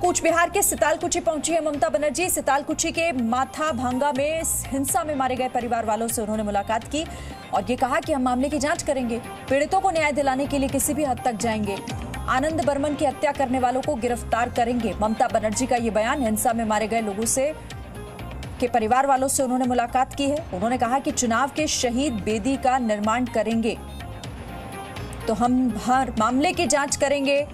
कूच बिहार के सितालकुची पहुंची है ममता बनर्जी। सितालकुची के माथा भांगा में हिंसा में मारे गए परिवार वालों से उन्होंने मुलाकात की और ये कहा कि हम मामले की जांच करेंगे, पीड़ितों को न्याय दिलाने के लिए किसी भी हद तक जाएंगे, आनंद बर्मन की हत्या करने वालों को गिरफ्तार करेंगे। ममता बनर्जी का ये बयान हिंसा में मारे गए लोगों से के परिवार वालों से उन्होंने मुलाकात की है। उन्होंने कहा कि चुनाव के शहीद बेदी का निर्माण करेंगे तो हम हर मामले की जांच करेंगे,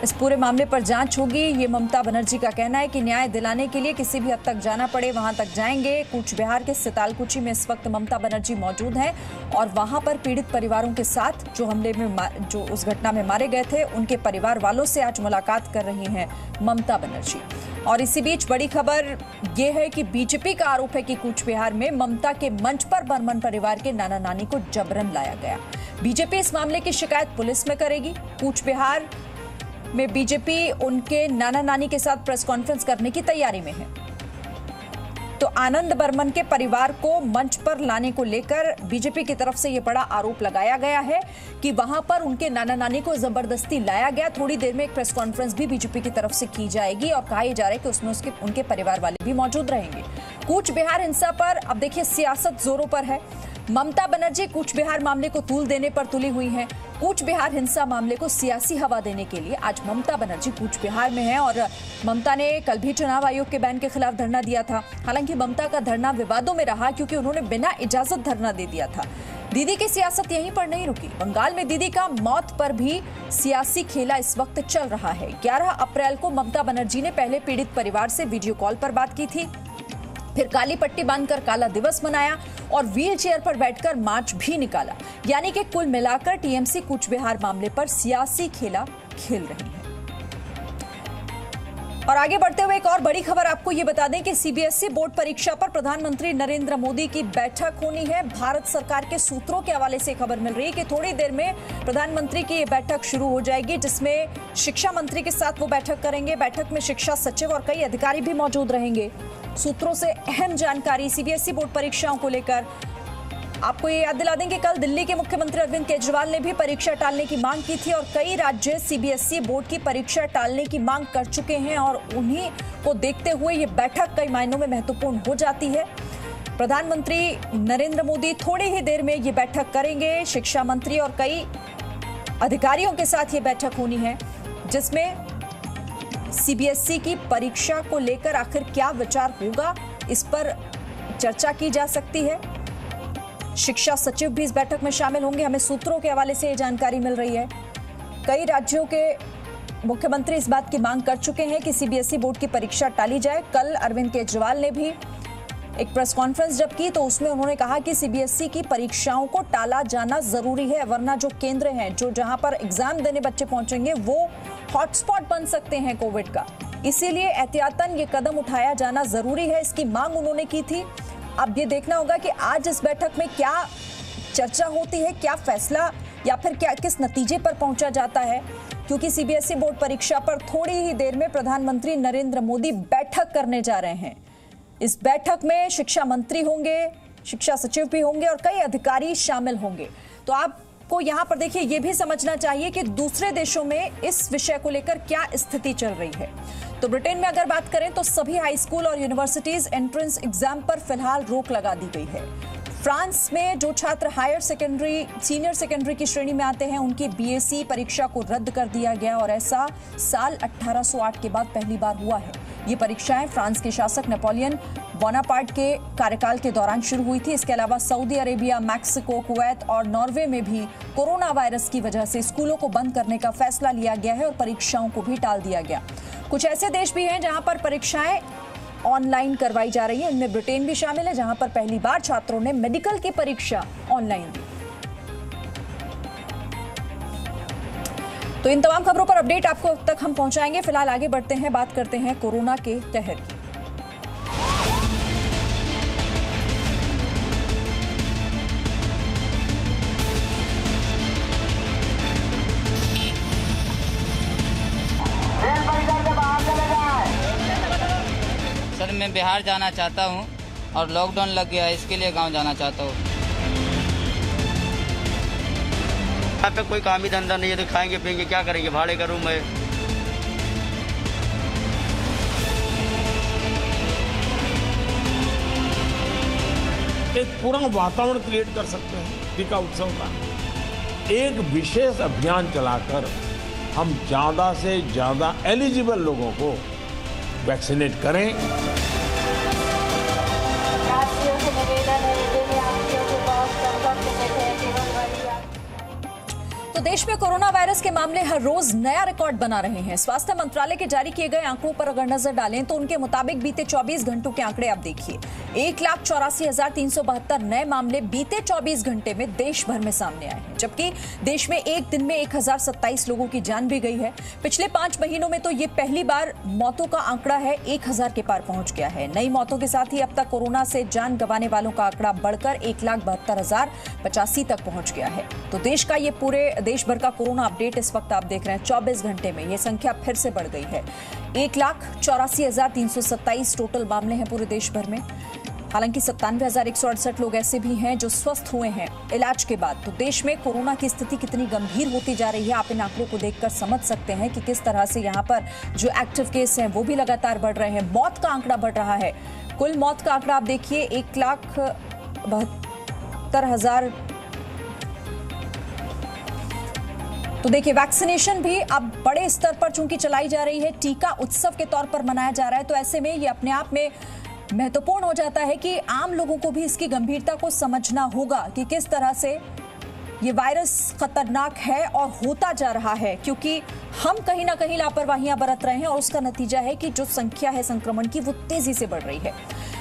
इस पूरे मामले पर जांच होगी। ये ममता बनर्जी का कहना है कि न्याय दिलाने के लिए किसी भी हद तक जाना पड़े वहां तक जाएंगे। कूच बिहार के सितालकुची में इस वक्त ममता बनर्जी मौजूद हैं और वहां पर पीड़ित परिवारों के साथ जो उस घटना में मारे गए थे उनके परिवार वालों से आज मुलाकात कर रही हैं ममता बनर्जी। और इसी बीच बड़ी खबर यह है कि बीजेपी का आरोप है कि कूच बिहार में ममता के मंच पर बर्मन परिवार के नाना नानी को जबरन लाया गया। बीजेपी इस मामले की शिकायत पुलिस में करेगी। कूच बिहार में बीजेपी उनके नाना नानी के साथ प्रेस कॉन्फ्रेंस करने की तैयारी में है। तो आनंद बर्मन के परिवार को मंच पर लाने को लेकर बीजेपी की तरफ से यह बड़ा आरोप लगाया गया है कि वहां पर उनके नाना नानी को जबरदस्ती लाया गया। थोड़ी देर में एक प्रेस कॉन्फ्रेंस भी बीजेपी की तरफ से की जाएगी और कहा जा रहा है कि उसमें उनके परिवार वाले भी मौजूद रहेंगे। कूच बिहार हिंसा पर अब देखिए सियासत जोरों पर है। ममता बनर्जी कूच बिहार मामले को तूल देने पर तुली हुई हैं। कूच बिहार हिंसा मामले को सियासी हवा देने के लिए आज ममता बनर्जी कूच बिहार में हैं और ममता ने कल भी चुनाव आयोग के बैन के खिलाफ धरना दिया था। हालांकि ममता का धरना विवादों में रहा क्योंकि उन्होंने बिना इजाजत धरना दे दिया था। दीदी की सियासत यहीं पर नहीं रुकी। बंगाल में दीदी का मौत पर भी सियासी खेला इस वक्त चल रहा है। 11 अप्रैल को ममता बनर्जी ने पहले पीड़ित परिवार से वीडियो कॉल पर बात की थी, फिर काली पट्टी बांधकर काला दिवस मनाया और व्हील चेयर पर बैठकर मार्च भी निकाला। यानी कि कुल मिलाकर टीएमसी कूच बिहार मामले पर सियासी खेला खेल रही है। और आगे बढ़ते हुए एक और बड़ी खबर आपको ये बता दें कि सीबीएसई बोर्ड परीक्षा पर प्रधानमंत्री नरेंद्र मोदी की बैठक होनी है। भारत सरकार के सूत्रों के हवाले से खबर मिल रही है कि थोड़ी देर में प्रधानमंत्री की ये बैठक शुरू हो जाएगी, जिसमें शिक्षा मंत्री के साथ वो बैठक करेंगे। बैठक में शिक्षा सचिव और कई अधिकारी भी मौजूद रहेंगे। सूत्रों से अहम जानकारी सीबीएसई बोर्ड परीक्षाओं को लेकर। आपको ये याद दिला दें कि कल दिल्ली के मुख्यमंत्री अरविंद केजरीवाल ने भी परीक्षा टालने की मांग की थी और कई राज्य सीबीएसई बोर्ड की परीक्षा टालने की मांग कर चुके हैं और उन्हीं को देखते हुए ये बैठक कई मायनों में महत्वपूर्ण हो जाती है। प्रधानमंत्री नरेंद्र मोदी थोड़ी ही देर में ये बैठक करेंगे। शिक्षा मंत्री और कई अधिकारियों के साथ ये बैठक होनी है, जिसमें सीबीएसई की परीक्षा को लेकर आखिर क्या विचार होगा, इस पर चर्चा की जा सकती है। शिक्षा सचिव भी इस बैठक में शामिल होंगे। हमें सूत्रों के हवाले से ये जानकारी मिल रही है। कई राज्यों के मुख्यमंत्री इस बात की मांग कर चुके हैं कि सीबीएसई बोर्ड की परीक्षा टाली जाए। कल अरविंद केजरीवाल ने भी एक प्रेस कॉन्फ्रेंस जब की तो उसमें उन्होंने कहा कि सीबीएसई की परीक्षाओं को टाला जाना जरूरी है, वरना जो केंद्र हैं जहां पर एग्जाम देने बच्चे पहुंचेंगे वो हॉटस्पॉट बन सकते हैं कोविड का। इसीलिए एहतियातन ये कदम उठाया जाना जरूरी है, इसकी मांग उन्होंने की थी। अब ये देखना होगा कि आज इस बैठक में क्या चर्चा होती है, क्या फैसला या फिर किस नतीजे पर पहुंचा जाता है, क्योंकि सीबीएसई बोर्ड परीक्षा पर थोड़ी ही देर में प्रधानमंत्री नरेंद्र मोदी बैठक करने जा रहे हैं। इस बैठक में शिक्षा मंत्री होंगे, शिक्षा सचिव भी होंगे और कई अधिकारी शामिल होंगे। तो आपको यहाँ पर देखिए ये भी समझना चाहिए कि दूसरे देशों में इस विषय को लेकर क्या स्थिति चल रही है। तो ब्रिटेन में अगर बात करें तो सभी हाई स्कूल और यूनिवर्सिटीज एंट्रेंस एग्जाम पर फिलहाल रोक लगा दी गई है। फ्रांस में जो छात्र हायर सेकेंडरी, सीनियर सेकेंडरी की श्रेणी में आते हैं उनकी बीएससी परीक्षा को रद्द कर दिया गया और ऐसा साल 1808 के बाद पहली बार हुआ है। ये परीक्षाएं फ्रांस के शासक नेपोलियन बोनापार्ट के कार्यकाल के दौरान शुरू हुई थी। इसके अलावा सऊदी अरेबिया, मैक्सिको, कुवैत और नॉर्वे में भी कोरोना वायरस की वजह से स्कूलों को बंद करने का फैसला लिया गया है और परीक्षाओं को भी टाल दिया गया। कुछ ऐसे देश भी हैं जहां पर परीक्षाएं ऑनलाइन करवाई जा रही है। इनमें ब्रिटेन भी शामिल है, जहां पर पहली बार छात्रों ने मेडिकल की परीक्षा ऑनलाइन दी। तो इन तमाम खबरों पर अपडेट आपको अब तक हम पहुंचाएंगे। फिलहाल आगे बढ़ते हैं, बात करते हैं कोरोना के कहर की। सर मैं बिहार जाना चाहता हूँ और लॉकडाउन लग गया है, इसके लिए गांव जाना चाहता हूँ। यहाँ पे कोई काम ही धंधा नहीं है तो खाएंगे पिएंगे क्या करेंगे, भाड़े का रूम है। एक पूरा वातावरण क्रिएट कर सकते हैं टीका उत्सव का। एक विशेष अभियान चलाकर हम ज़्यादा से ज़्यादा एलिजिबल लोगों को वैक्सीनेट करें। तो देश में कोरोना वायरस के मामले हर रोज नया रिकॉर्ड बना रहे हैं। स्वास्थ्य मंत्रालय के जारी किए गए आंकड़ों पर अगर नजर डालें तो उनके मुताबिक बीते 24 घंटों के आंकड़े आप देखिए, 1,84,372 नए मामले बीते 24 घंटे में देश भर में सामने आए हैं, जबकि देश में एक दिन में 1,027 लोगों की जान भी गई है। पिछले 5 महीनों में तो ये पहली बार मौतों का आंकड़ा है 1,000 के पार पहुंच गया है। नई मौतों के साथ ही अब तक कोरोना से जान गंवाने वालों का आंकड़ा बढ़कर 1,72,085 तक पहुंच गया है। तो देश का ये पूरे देश भर का कोरोना अपडेट इस वक्त आप देख रहे हैं। 24 घंटे में ये संख्या फिर से बढ़ गई है। 1,84,327 टोटल मामले हैं पूरे देश भर में। हालांकि 97,168 लोग ऐसे भी हैं जो स्वस्थ हुए हैं इलाज के बाद। तो देश में कोरोना की स्थिति कितनी गंभीर होती जा रही है, आप इन आंकड़ों को देखकर समझ सकते हैं कि किस तरह से यहाँ पर जो एक्टिव केस हैं वो भी लगातार बढ़ रहे हैं। मौत का आंकड़ा बढ़ रहा है। कुल मौत का आंकड़ा आप देखिए 1,72,000। तो देखिए वैक्सीनेशन भी अब बड़े स्तर पर चूंकि चलाई जा रही है, टीका उत्सव के तौर पर मनाया जा रहा है, तो ऐसे में ये अपने आप में महत्वपूर्ण हो जाता है कि आम लोगों को भी इसकी गंभीरता को समझना होगा कि किस तरह से ये वायरस खतरनाक है और होता जा रहा है, क्योंकि हम कहीं ना कहीं लापरवाहियां बरत रहे हैं और उसका नतीजा है कि जो संख्या है संक्रमण की वो तेजी से बढ़ रही है।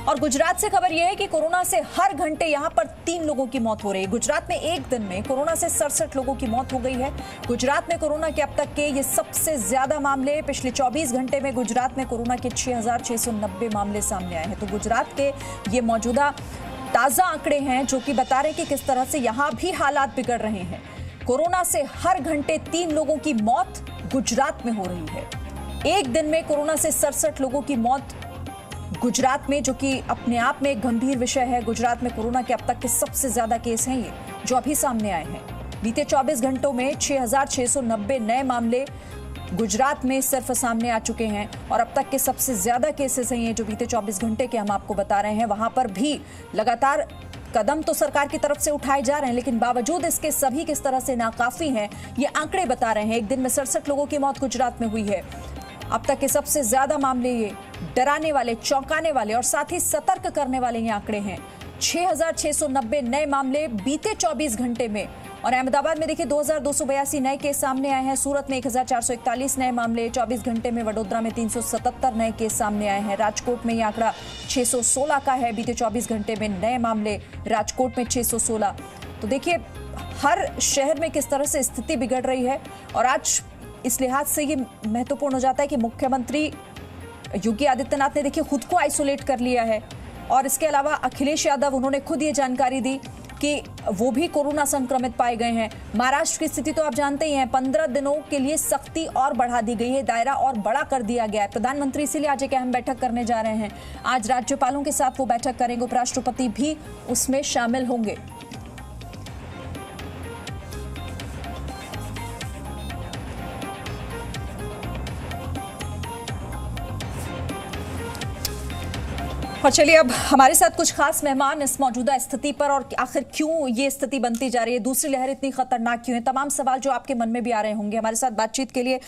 और गुजरात से खबर यह है कि कोरोना से हर घंटे यहां पर 3 लोगों की मौत हो रही है। गुजरात में एक दिन में कोरोना से 67 लोगों की मौत हो गई है। गुजरात में कोरोना के अब तक के ये सबसे ज्यादा मामले, पिछले 24 घंटे में गुजरात में कोरोना के 6,690 मामले सामने आए हैं। तो गुजरात के ये मौजूदा ताजा आंकड़े हैं जो कि बता रहे हैं कि किस तरह से यहां भी हालात बिगड़ रहे हैं। कोरोना से हर घंटे 3 लोगों की मौत गुजरात में हो रही है। एक दिन में कोरोना से 67 लोगों की मौत गुजरात में, जो कि अपने आप में एक गंभीर विषय है। गुजरात में कोरोना के अब तक के सबसे ज्यादा केस हैं ये जो अभी सामने आए हैं। बीते 24 घंटों में 6,690 नए मामले गुजरात में सिर्फ सामने आ चुके हैं और अब तक के सबसे ज्यादा केसेस हैं ये जो बीते 24 घंटे के हम आपको बता रहे हैं। वहां पर भी लगातार कदम तो सरकार की तरफ से उठाए जा रहे हैं, लेकिन बावजूद इसके सभी किस तरह से नाकाफी हैं ये आंकड़े बता रहे हैं। एक दिन में 67 लोगों की मौत गुजरात में हुई है। अब तक के सबसे ज्यादा मामले ये डराने वाले, चौंकाने वाले और साथ ही सतर्क करने वाले ये आंकड़े हैं। 6,690 नए मामले बीते 24 घंटे में। और अहमदाबाद में देखिए 2,282 नए केस सामने आए हैं। सूरत में 1,441 नए मामले 24 घंटे में। वडोदरा में 377 नए केस सामने आए हैं। राजकोट में ये आंकड़ा 616 का है। बीते 24 घंटे में नए मामले राजकोट में 616। तो देखिए हर शहर में किस तरह से स्थिति बिगड़ रही है। और आज इस लिहाज से ये महत्वपूर्ण हो जाता है कि मुख्यमंत्री योगी आदित्यनाथ ने देखिए खुद को आइसोलेट कर लिया है। और इसके अलावा अखिलेश यादव, उन्होंने खुद ये जानकारी दी कि वो भी कोरोना संक्रमित पाए गए हैं। महाराष्ट्र की स्थिति तो आप जानते ही हैं, 15 दिनों के लिए सख्ती और बढ़ा दी गई है, दायरा और बड़ा कर दिया गया है। प्रधानमंत्री इसीलिए आज एक अहम बैठक करने जा रहे हैं। आज राज्यपालों के साथ वो बैठक करेंगे, उपराष्ट्रपति भी उसमें शामिल होंगे। और चलिए अब हमारे साथ कुछ खास मेहमान इस मौजूदा स्थिति पर और आखिर क्यों ये स्थिति बनती जा रही है, दूसरी लहर इतनी खतरनाक क्यों है, तमाम सवाल जो आपके मन में भी आ रहे होंगे। हमारे साथ बातचीत के लिए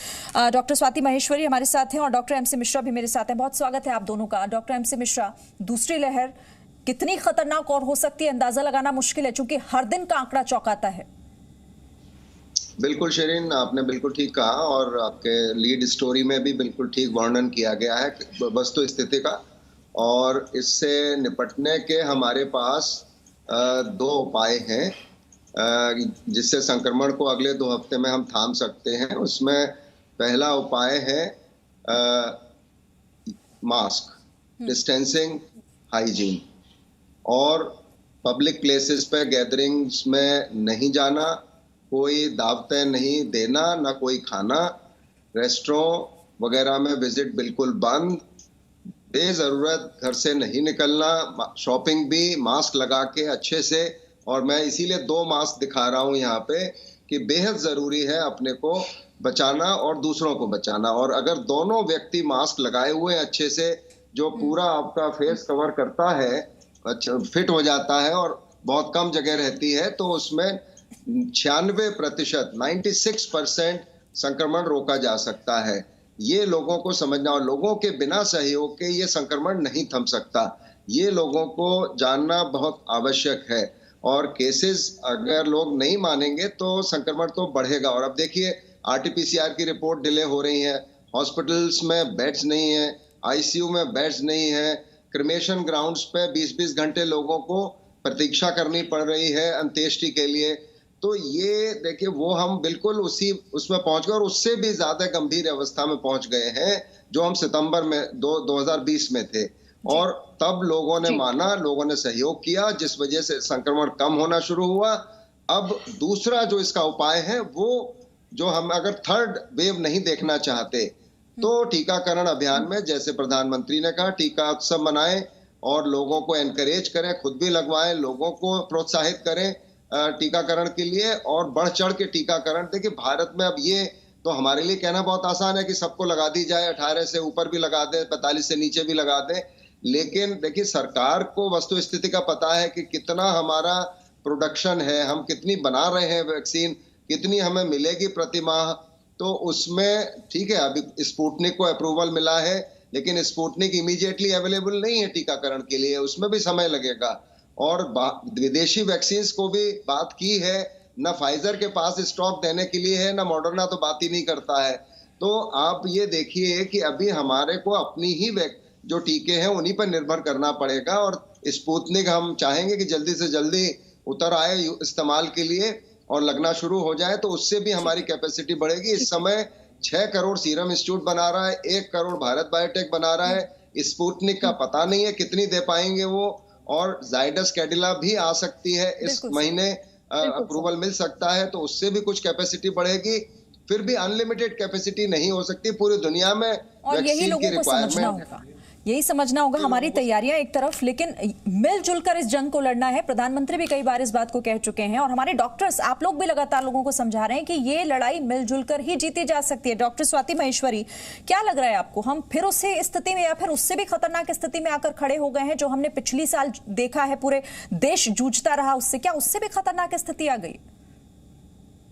डॉक्टर स्वाति माहेश्वरी हमारे साथ हैं और डॉक्टर एमसी मिश्रा भी मेरे साथ हैं। बहुत स्वागत है आप दोनों का। डॉक्टर एमसी मिश्रा, दूसरी लहर कितनी खतरनाक और हो सकती है अंदाजा लगाना मुश्किल है, चूंकि हर दिन का आंकड़ा चौंकाता है। बिल्कुल शरीन, आपने बिल्कुल ठीक कहा और आपके लीड स्टोरी में भी बिल्कुल ठीक वर्णन किया गया है वस्तु स्थिति का। और इससे निपटने के हमारे पास 2 उपाय हैं जिससे संक्रमण को अगले 2 हफ्ते में हम थाम सकते हैं। उसमें पहला उपाय है मास्क, डिस्टेंसिंग, हाइजीन और पब्लिक प्लेसेस पे गैदरिंग्स में नहीं जाना, कोई दावतें नहीं देना, ना कोई खाना, रेस्टोरेंट वगैरह में विजिट बिल्कुल बंद, बेजरूरत घर से नहीं निकलना, शॉपिंग भी मास्क लगा के अच्छे से। और मैं इसीलिए 2 मास्क दिखा रहा हूं यहाँ पे कि बेहद जरूरी है अपने को बचाना और दूसरों को बचाना। और अगर दोनों व्यक्ति मास्क लगाए हुए अच्छे से, जो पूरा आपका फेस कवर करता है, फिट हो जाता है और बहुत कम जगह रहती है, तो उसमें 96%, 96% संक्रमण रोका जा सकता है। ये लोगों को समझना, और लोगों के बिना सहयोग के ये संक्रमण नहीं थम सकता। ये लोगों को जानना बहुत आवश्यक है। और केसेस अगर लोग नहीं मानेंगे तो संक्रमण तो बढ़ेगा। और अब देखिए आरटीपीसीआर की रिपोर्ट डिले हो रही है, हॉस्पिटल्स में बेड्स नहीं है, आईसीयू में बेड्स नहीं है, क्रिमेशन ग्राउंड्स पे 20-20 घंटे लोगों को प्रतीक्षा करनी पड़ रही है अंत्येष्टि के लिए। तो ये देखिए वो हम बिल्कुल उसमें पहुंच गए और उससे भी ज्यादा गंभीर अवस्था में पहुंच गए हैं जो हम सितंबर में 2020 में थे। और तब लोगों ने माना, लोगों ने सहयोग किया, जिस वजह से संक्रमण कम होना शुरू हुआ। अब दूसरा जो इसका उपाय है वो जो हम अगर थर्ड वेव नहीं देखना चाहते तो टीकाकरण अभियान में जैसे प्रधानमंत्री ने कहा टीका उत्सव मनाएं और लोगों को एनकरेज करें, खुद भी लगवाएं, लोगों को प्रोत्साहित करें टीकाकरण के लिए और बढ़ चढ़ के टीकाकरण। देखिए भारत में अब ये तो हमारे लिए कहना बहुत आसान है कि सबको लगा दी जाए, 18 से ऊपर भी लगा दें, 45 से नीचे भी लगा दें। लेकिन देखिए सरकार को वस्तु स्थिति का पता है कि कितना हमारा प्रोडक्शन है, हम कितनी बना रहे हैं वैक्सीन, कितनी हमें मिलेगी प्रति माह। तो उसमें ठीक है अभी स्पुतनिक को अप्रूवल मिला है, लेकिन स्पुतनिक इमीडिएटली अवेलेबल नहीं है टीकाकरण के लिए, उसमें भी समय लगेगा। और विदेशी वैक्सीन को भी बात की है, ना फाइजर के पास स्टॉक देने के लिए है, ना मॉडर्ना तो बात ही नहीं करता है। तो आप ये देखिए कि अभी हमारे को अपनी ही जो टीके हैं उन्हीं पर निर्भर करना पड़ेगा। और स्पुतनिक हम चाहेंगे कि जल्दी से जल्दी उतर आए इस्तेमाल के लिए और लगना शुरू हो जाए, तो उससे भी हमारी कैपेसिटी बढ़ेगी। इस समय 6 करोड़ सीरम इंस्टीट्यूट बना रहा है, 1 करोड़ भारत बायोटेक बना रहा है। स्पुतनिक का पता नहीं है कितनी दे पाएंगे वो, और जाइडस कैडिला भी आ सकती है इस महीने, अप्रूवल मिल सकता है, तो उससे भी कुछ कैपेसिटी बढ़ेगी। फिर भी अनलिमिटेड कैपेसिटी नहीं हो सकती पूरी दुनिया में। और यही लोगों को समझना होगा, यही समझना होगा। हमारी तैयारियां एक तरफ, लेकिन मिलजुल कर इस जंग को लड़ना है। प्रधानमंत्री भी कई बार इस बात को कह चुके हैं और हमारे डॉक्टर्स, आप लोग भी लगातार लोगों को समझा रहे हैं कि ये लड़ाई मिलजुल कर ही जीती जा सकती है। डॉक्टर स्वाति महेश्वरी, क्या लग रहा है आपको, हम फिर उसी स्थिति में या फिर उससे भी खतरनाक स्थिति में आकर खड़े हो गए हैं जो हमने पिछली साल देखा है, पूरे देश जूझता रहा उससे, क्या उससे भी खतरनाक स्थिति आ गई?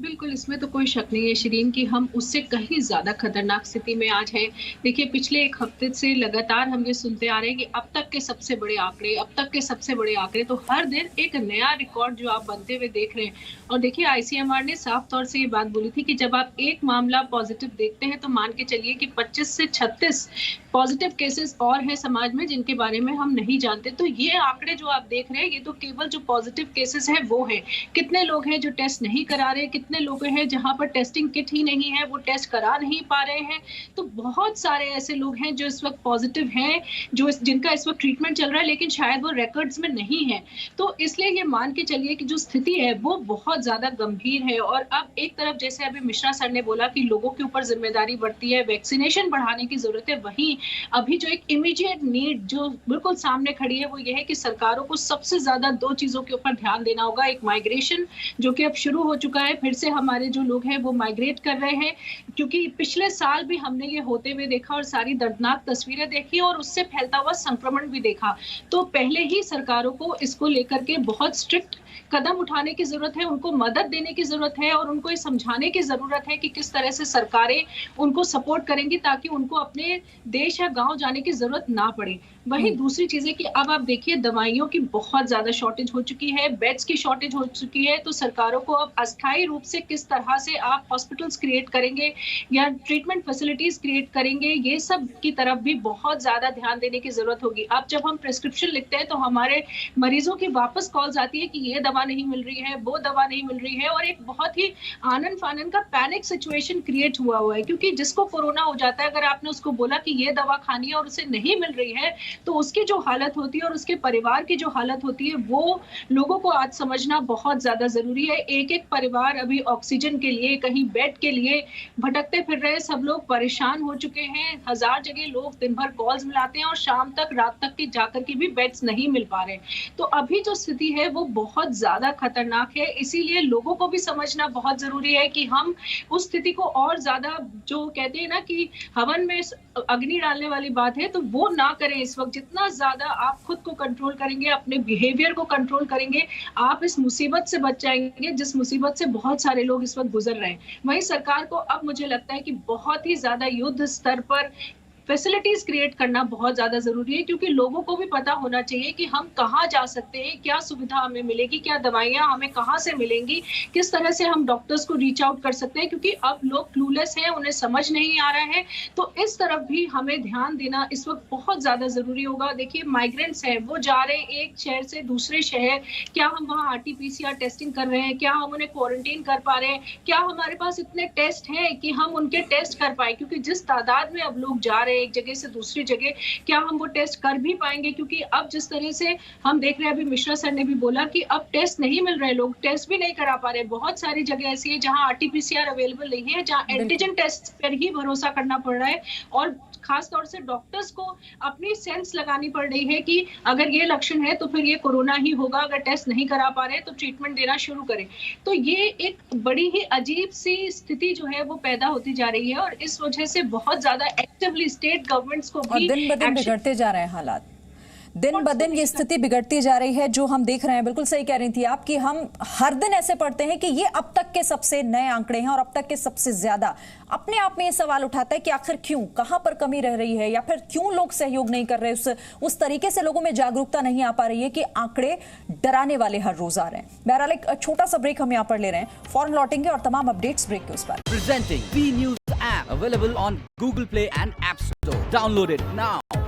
बिल्कुल, इसमें तो कोई शक नहीं है शिरीन कि हम उससे कहीं ज्यादा खतरनाक स्थिति में आज हैं। देखिए पिछले 1 हफ्ते से लगातार हम ये सुनते आ रहे हैं कि अब तक के सबसे बड़े आंकड़े, अब तक के सबसे बड़े आंकड़े, तो हर दिन एक नया रिकॉर्ड जो आप बनते हुए देख रहे हैं। और देखिए आईसीएमआर ने साफ तौर से ये बात बोली थी कि जब आप एक मामला पॉजिटिव देखते हैं तो मान के चलिए कि 25 से 36 पॉजिटिव केसेस और हैं समाज में जिनके बारे में हम नहीं जानते। तो ये आंकड़े जो आप देख रहे हैं ये तो केवल जो पॉजिटिव केसेस हैं वो है। कितने लोग हैं जो टेस्ट नहीं करा रहे, कितने लोग हैं जहां पर टेस्टिंग किट ही नहीं है, वो टेस्ट करा नहीं पा रहे हैं। तो बहुत सारे ऐसे लोग हैं जो इस वक्त पॉजिटिव हैं, जो जिनका इस वक्त ट्रीटमेंट चल रहा है, लेकिन शायद वो रिकॉर्ड्स में नहीं है। तो इसलिए ये मान के चलिए कि जो स्थिति है वो बहुत ज्यादा गंभीर है। और अब एक तरफ जैसे अभी मिश्रा सर ने बोला कि लोगों के ऊपर जिम्मेदारी बढ़ती है, वैक्सीनेशन बढ़ाने की जरूरत है, वहीं अभी जो एक इमीडिएट नीड जो बिल्कुल सामने खड़ी है वो ये है कि सरकारों को सबसे ज्यादा 2 चीजों के ऊपर ध्यान देना होगा। एक माइग्रेशन जो कि अब शुरू हो चुका है, फिर से हमारे जो लोग हैं वो माइग्रेट कर रहे हैं, क्योंकि पिछले साल भी हमने ये होते हुए देखा और सारी दर्दनाक तस्वीरें देखी और उससे फैलता हुआ संक्रमण भी देखा। तो पहले ही सरकारों को इसको लेकर के बहुत स्ट्रिक्ट कदम उठाने की जरूरत है, उनको मदद देने की जरूरत है और उनको ये समझाने की जरूरत है कि किस तरह से सरकारें उनको सपोर्ट करेंगी ताकि उनको अपने देश या गांव जाने की जरूरत ना पड़े। वहीं दूसरी चीज है कि अब आप देखिए दवाइयों की बहुत ज्यादा शॉर्टेज हो चुकी है, बेड्स की शॉर्टेज हो चुकी है। तो सरकारों को अब अस्थायी रूप से किस तरह से आप हॉस्पिटल्स क्रिएट करेंगे या ट्रीटमेंट फैसिलिटीज क्रिएट करेंगे, ये सब की तरफ भी बहुत ज्यादा ध्यान देने की जरूरत होगी। अब जब हम प्रिस्क्रिप्शन लिखते हैं तो हमारे मरीजों की वापस कॉल्स आती है कि ये दवा नहीं मिल रही है, वो दवा नहीं मिल रही है, और एक बहुत ही आनन फानन का पैनिक सिचुएशन क्रिएट हुआ है। क्योंकि जिसको कोरोना हो जाता है, अगर आपने उसको बोला कि ये दवा खानी है और उसे नहीं मिल रही है, तो उसकी जो हालत होती है और उसके परिवार की जो हालत होती है वो लोगों को आज समझना बहुत ज्यादा जरूरी है। एक एक परिवार अभी ऑक्सीजन के लिए, कहीं बेड के लिए भटकते फिर रहे, सब लोग परेशान हो चुके हैं। 1000 जगह लोग दिन भर कॉल्स मिलाते हैं और शाम तक, रात तक की जाकर के भी बेड्स नहीं मिल पा रहे। तो अभी जो स्थिति है वो बहुत ज्यादा खतरनाक है। इसीलिए लोगों को भी समझना बहुत जरूरी है कि हम उस स्थिति को और ज्यादा, जो कहते हैं ना कि हवन में अग्नि डालने वाली बात है तो वो ना करें इस वक्त। जितना ज्यादा आप खुद को कंट्रोल करेंगे, अपने बिहेवियर को कंट्रोल करेंगे, आप इस मुसीबत से बच जाएंगे जिस मुसीबत से बहुत सारे लोग इस वक्त गुजर रहे हैं। वहीं सरकार को अब मुझे लगता है कि बहुत ही ज्यादा युद्ध स्तर पर फैसिलिटीज क्रिएट करना बहुत ज्यादा जरूरी है, क्योंकि लोगों को भी पता होना चाहिए कि हम कहाँ जा सकते हैं, क्या सुविधा हमें मिलेगी, क्या दवाइयां हमें कहाँ से मिलेंगी, किस तरह से हम डॉक्टर्स को रीच आउट कर सकते हैं, क्योंकि अब लोग क्लूलेस हैं, उन्हें समझ नहीं आ रहा है। तो इस तरफ भी हमें ध्यान देना इस वक्त बहुत ज्यादा जरूरी होगा। देखिए माइग्रेंट्स हैं, वो जा रहे हैं एक शहर से दूसरे शहर, क्या हम वहाँ RT-PCR टेस्टिंग कर रहे हैं, क्या हम उन्हें क्वारंटीन कर पा रहे हैं, क्या हमारे पास इतने टेस्ट हैं कि हम उनके टेस्ट कर पाए, क्योंकि जिस तादाद में अब लोग जा रहे हैं एक जगह से दूसरी जगह, क्या हम वो टेस्ट कर भी पाएंगे, क्योंकि अब जिस तरह से हम देख रहे हैं, अभी मिश्रा सर ने भी बोला कि अब टेस्ट नहीं मिल रहे, लोग टेस्ट भी नहीं करा पा रहे। बहुत सारी जगह ऐसी है जहां RT-PCR अवेलेबल नहीं है, जहां एंटीजन टेस्ट पर ही भरोसा करना पड़ रहा है, और खास तौर से डॉक्टर्स को अपनी सेंस लगानी पड़ रही है कि अगर ये लक्षण है तो फिर ये कोरोना ही होगा, अगर टेस्ट नहीं करा पा रहे तो ट्रीटमेंट देना शुरू करें। तो ये एक बड़ी ही अजीब सी स्थिति जो है वो पैदा होती जा रही है, और इस वजह से बहुत ज्यादा एक्टिवली स्टेट गवर्नमेंट्स को भी दिन ब दिन बिगड़ते जा रहे हैं हालात, दिन ब दिन ये स्थिति बिगड़ती जा रही है जो हम देख रहे हैं। बिल्कुल सही कह रही थी आप कि हम हर दिन ऐसे पढ़ते हैं कि ये अब तक के सबसे नए आंकड़े हैं और अब तक के सबसे ज्यादा। अपने आप में ये सवाल उठाता है कि आखिर क्यों, कहां पर कमी रह रही है, या फिर क्यों लोग सहयोग नहीं कर रहे, उस तरीके से लोगों में जागरूकता नहीं आ पा रही है कि आंकड़े डराने वाले हर रोज आ रहे हैं। बहरहाल एक छोटा सा ब्रेक हम यहाँ पर ले रहे हैं, फौरन लौटेंगे और तमाम अपडेट्स ब्रेक के उस पर। Presenting B News app available on Google Play and App Store. Download it now.